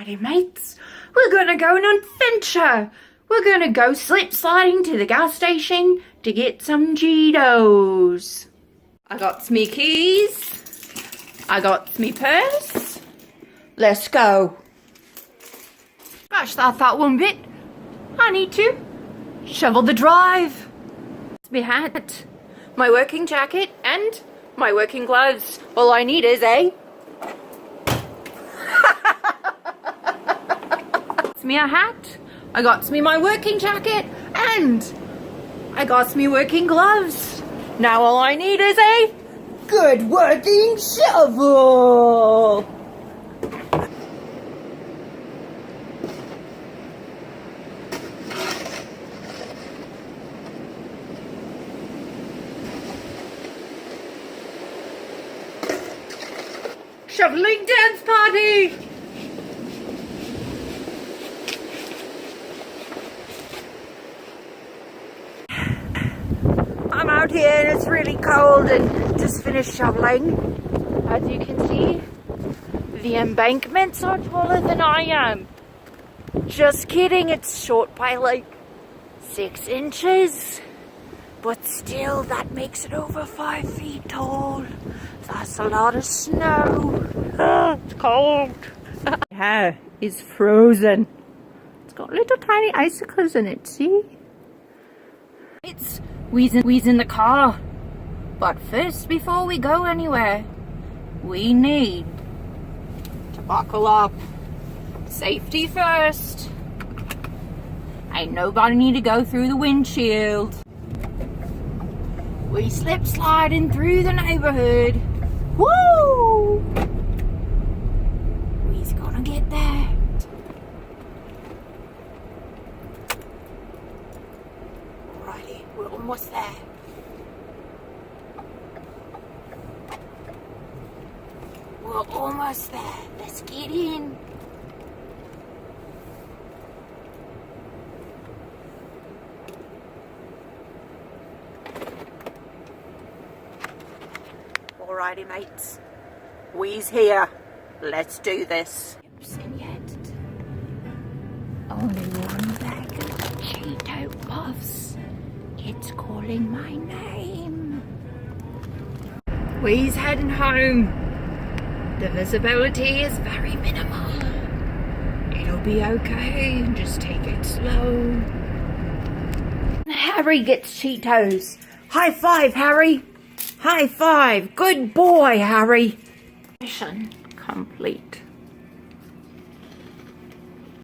Alrighty, mates. We're gonna go on an adventure. We're gonna go slip sliding to the gas station to get some Cheetos. I got me keys. I got me purse. Let's go. Gosh, that one bit. I need to shovel the drive. Me hat, my working jacket, and my working gloves. All I need is me a hat, I got me my working jacket, and I got me working gloves. Now all I need is a good working shovel. Shoveling dance party! I'm out here and it's really cold and just finished shoveling. As you can see, the embankments are taller than I am. Just kidding, it's short by like 6 inches. But still, that makes it over 5 feet tall. That's a lot of snow. It's cold. My hair is frozen. It's got little tiny icicles in it, see? It's wheezing the car. But first, before we go anywhere, we need to buckle up. Safety first. Ain't nobody need to go through the windshield. We slip sliding through the neighborhood. Woo! We's gonna get there. Alrighty, we're almost there. We're almost there. Let's get in. Alrighty, mates. We's here. Let's do this. And yet, only one bag of Cheeto puffs. It's calling my name. We's heading home. The visibility is very minimal. It'll be okay. Just take it slow. Harry gets Cheetos. High five, Harry. High five. Good boy, Harry. Mission complete.